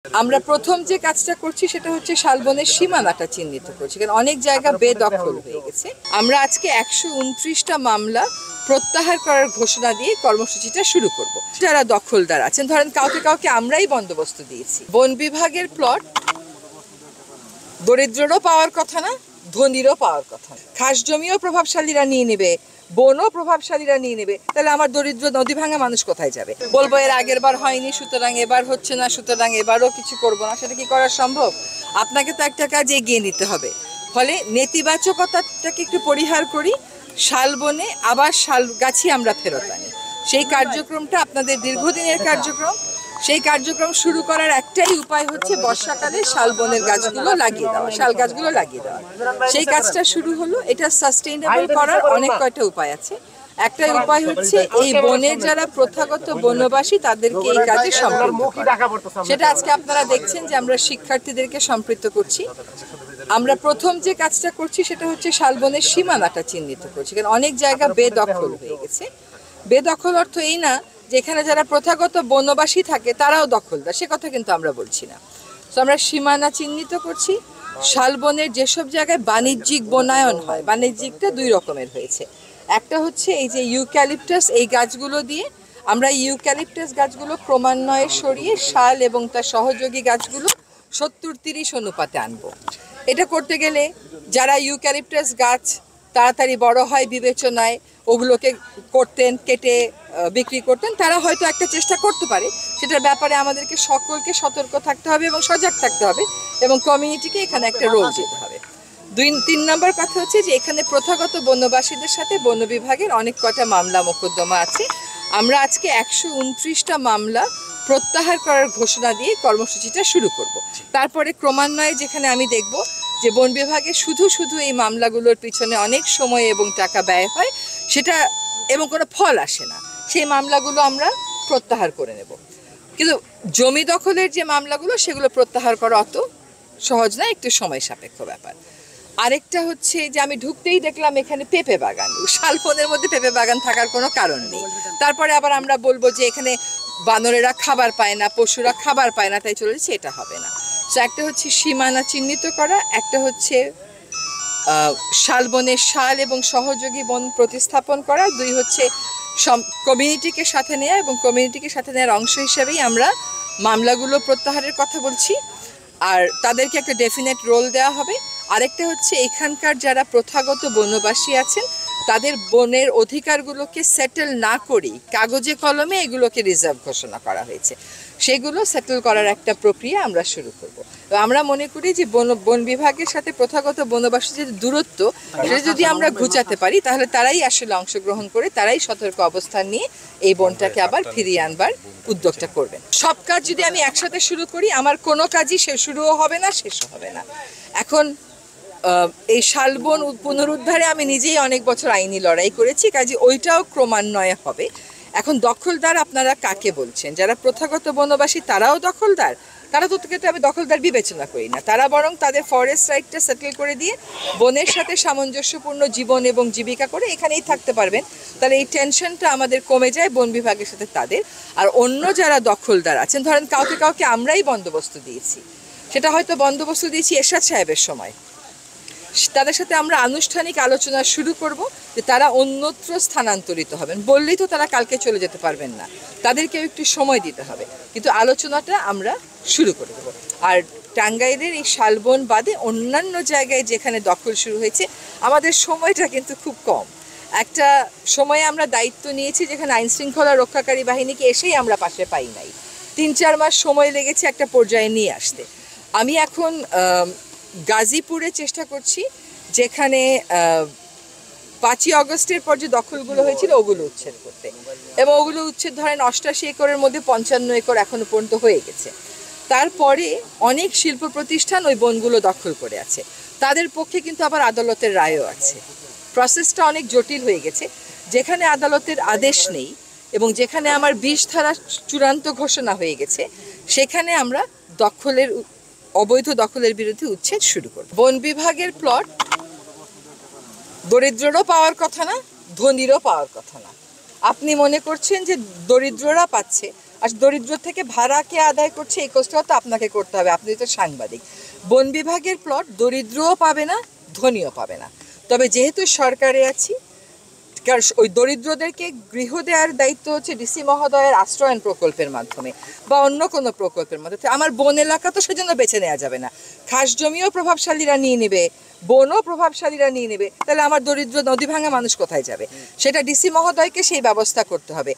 আমরা প্রথম যে কাজটা করছি সেটা হচ্ছে শালবনের সীমানাটা চিহ্নিত করছি, কারণ অনেক জায়গা বেদখল হয়ে গেছে। আমরা আজকে 129টা মামলা প্রত্যাহার করার ঘোষণা দিয়ে কর্মসূচিটা শুরু করব। যারা দখলদার আছেন, ধরেন কাউকে কাউকে আমরাই বন্দোবস্ত দিয়েছি। বন বিভাগের প্লট দরিদ্ররও পাওয়ার কথা না, ধনীরও পাওয়ার কথা না। খাস জমিও প্রভাবশালীরা নিয়ে নেবে, বনও প্রভাবশালীরা নিয়ে নেবে, তাহলে আমার দরিদ্র নদী ভাঙা মানুষ কোথায় যাবে? বলবো এর আগের বার হয়নি, সুতরাং এবার হচ্ছে না, সুতরাং এবারও কিছু করবো না। সেটা কি করা সম্ভব? আপনাকে তো একটা কাজ এগিয়ে নিতে হবে। ফলে নেতিবাচকতাটাকে একটু পরিহার করি, শালবনে আবার শাল গাছি আমরা ফেরত আনি। সেই কার্যক্রমটা আপনাদের দীর্ঘদিনের কার্যক্রম। সেই কার্যক্রম শুরু করার একটাই উপায় হচ্ছে বর্ষাকালে শালবনের গাছগুলো লাগিয়ে দেওয়া, শাল গাছগুলো লাগিয়ে দেওয়া। সেই কাজটা শুরু হলো। এটা সাস্টেইনেবল করার অনেক কয়টা উপায় আছে। একটাই উপায় হচ্ছে এই বনের যারা প্রথাগত বনবাসী তাদেরকে এই কাজে সম্পৃক্ত করা। সেটা আজকে আপনারা দেখছেন যে আমরা শিক্ষার্থীদেরকে সম্পৃক্ত করছি। আমরা প্রথম যে কাজটা করছি সেটা হচ্ছে শালবনের সীমানাটা চিহ্নিত করছি, কারণ অনেক জায়গা বেদখল হয়ে গেছে। বেদখল অর্থ এই না যেখানে যারা প্রথাগত বনবাসী থাকে তারাও দখলদার, সে কথা কিন্তু আমরা বলছি না। তো আমরা সীমানা চিহ্নিত করছি। শালবনের যেসব জায়গায় বাণিজ্যিক বনায়ন হয়, বাণিজ্যিকটা দুই রকমের হয়েছে। একটা হচ্ছে এই যে ইউক্যালিপটাস, এই গাছগুলো দিয়ে আমরা ইউক্যালিপটাস গাছগুলো ক্রমান্বয়ে সরিয়ে শাল এবং তার সহযোগী গাছগুলো 70-30 অনুপাতে আনবো। এটা করতে গেলে যারা ইউক্যালিপটাস গাছ তাড়াতাড়ি বড় হয় বিবেচনায় ওগুলোকে করতেন, কেটে বিক্রি করতেন, তারা হয়তো একটা চেষ্টা করতে পারে। সেটার ব্যাপারে আমাদেরকে সকলকে সতর্ক থাকতে হবে এবং সজাগ থাকতে হবে, এবং কমিউনিটিকে এখানে একটা রোল দিতে হবে। 3 নম্বর কথা হচ্ছে যে এখানে প্রথাগত বনবাসীদের সাথে বন বিভাগের অনেক কটা মামলা মোকদ্দমা আছে। আমরা আজকে 129টা মামলা প্রত্যাহার করার ঘোষণা দিয়ে কর্মসূচিটা শুরু করব। তারপরে ক্রমান্বয়ে যেখানে আমি দেখব যে বন বিভাগে শুধু শুধু এই মামলাগুলোর পিছনে অনেক সময় এবং টাকা ব্যয় হয়, সেটা এবং কোনো ফল আসে না, সেই মামলাগুলো আমরা প্রত্যাহার করে নেব। কিন্তু জমি দখলের যে মামলাগুলো সেগুলো প্রত্যাহার করা অত সহজ না, একটু সময় সাপেক্ষ ব্যাপার। আরেকটা হচ্ছে যে আমি ঢুকতেই দেখলাম এখানে পেঁপে বাগান। শালবনের মধ্যে পেঁপে বাগান থাকার কোনো কারণ নেই। তারপরে আবার আমরা বলবো যে এখানে বানরেরা খাবার পায় না, পশুরা খাবার পায় না, তাই চলে যাচ্ছে, এটা হবে না। তো একটা হচ্ছে সীমানা চিহ্নিত করা, একটা হচ্ছে শালবনের শাল এবং সহযোগী বন প্রতিস্থাপন করা, 2 হচ্ছে কমিউনিটিকে সাথে নেওয়া, এবং কমিউনিটিকে সাথে নেওয়ার অংশ হিসেবেই আমরা মামলাগুলো প্রত্যাহারের কথা বলছি, আর তাদেরকে একটা ডেফিনেট রোল দেওয়া হবে। আরেকটা হচ্ছে এখানকার যারা প্রথাগত বনবাসী আছেন তাদের বনের অধিকারগুলোকে সেটেল না করেই কাগজে কলমে এগুলোকে রিজার্ভ ঘোষণা করা হয়েছে, সেগুলো সেটেল করার একটা প্রক্রিয়া আমরা শুরু করব। তো আমরা মনে করি যে বন বিভাগের সাথে প্রথাগত বনবাসী যে দূরত্ব, সেটা যদি আমরা ঘুচাতে পারি তাহলে তারাই আসলে অংশগ্রহণ করে, তারাই সতর্ক অবস্থান নিয়ে এই বনটাকে আবার ফিরিয়ে আনবার উদ্যোগটা করবেন। সব কাজ যদি আমি একসাথে শুরু করি, আমার কোনো কাজই শুরুও হবে না, শেষও হবে না। এখন এই শালবন পুনরুদ্ধারে আমি নিজেই অনেক বছর আইনি লড়াই করেছি, কাজে ওইটাও ক্রমান্বয়ে হবে। এখন দখলদার আপনারা কাকে বলছেন? যারা প্রথাগত বনবাসী তারাও দখলদার? তারা তো আমি দখলদার বিবেচনা করি না। তারা বরং তাদের ফরেস্ট রাইটটা সেটেল করে দিয়ে বনের সাথে সামঞ্জস্যপূর্ণ জীবন এবং জীবিকা করে এখানেই থাকতে পারবেন। তাহলে এই টেনশনটা আমাদের কমে যায় বন বিভাগের সাথে তাদের। আর অন্য যারা দখলদার আছেন, ধরেন কাউকে কাউকে আমরাই বন্দোবস্ত দিয়েছি, সেটা হয়তো বন্দোবস্ত দিয়েছি এরশাদ সাহেবের সময়, তাদের সাথে আমরা আনুষ্ঠানিক আলোচনা শুরু করব যে তারা অন্যত্র স্থানান্তরিত হবেন। বললেই তো তারা কালকে চলে যেতে পারবেন না, তাদেরকেও একটু সময় দিতে হবে, কিন্তু আলোচনাটা আমরা শুরু করে দেবো। আর টাঙ্গাইলের এই শালবন বাদে অন্যান্য জায়গায় যেখানে দখল শুরু হয়েছে, আমাদের সময়টা কিন্তু খুব কম। একটা সময়ে আমরা দায়িত্ব নিয়েছি যেখানে আইন শৃঙ্খলা রক্ষাকারী বাহিনীকে এসেই আমরা পাশে পাই নাই, 3-4 মাস সময় লেগেছে একটা পর্যায়ে নিয়ে আসতে। আমি এখন গাজীপুরে চেষ্টা করছি, যেখানে 5ই আগস্টের পর যে দখলগুলো হয়েছিল ওগুলো উচ্ছেদ করতে, এবং ওগুলো উচ্ছেদ ধরেন 88 একরের মধ্যে 55 একর এখনো পর্যন্ত হয়ে গেছে। তারপরে অনেক শিল্প প্রতিষ্ঠান ওই বনগুলো দখল করে আছে, তাদের পক্ষে কিন্তু আবার আদালতের রায়ও আছে। প্রসেসটা অনেক জটিল হয়ে গেছে। যেখানে আদালতের আদেশ নেই এবং যেখানে আমার 20 ধারা চূড়ান্ত ঘোষণা হয়ে গেছে, সেখানে আমরা অবৈধ দখলের বিরুদ্ধে উচ্ছেদ শুরু করব। বন বিভাগের প্লট দরিদ্ররও পাওয়ার কথা না, ধনীরও পাওয়ার কথা না। আপনি মনে করছেন যে দরিদ্ররা পাচ্ছে, আর দরিদ্র থেকে ভাড়া কে আদায় করছে এই কষ্টটা তো আপনাকে করতে হবে, আপনি তো সাংবাদিক। বন বিভাগের প্লট দরিদ্রও পাবে না, ধনীও পাবে না। তবে যেহেতু সরকারে আছি, কারণ ওই দরিদ্রদেরকে গৃহ দেওয়ার দায়িত্ব হচ্ছে ডিসি মহোদয়ের আশ্রয়ন প্রকল্পের মাধ্যমে বা অন্য কোনো প্রকল্পের মাধ্যমে। আমার বন এলাকা তো সেজন্য বেছে নেওয়া যাবে না। খাস জমিও প্রভাবশালীরা নিয়ে নেবে, বনও প্রভাবশালীরা নিয়ে নেবে, তাহলে আমার দরিদ্র নদী ভাঙা মানুষ কোথায় যাবে? সেটা ডিসি মহোদয়কে সেই ব্যবস্থা করতে হবে।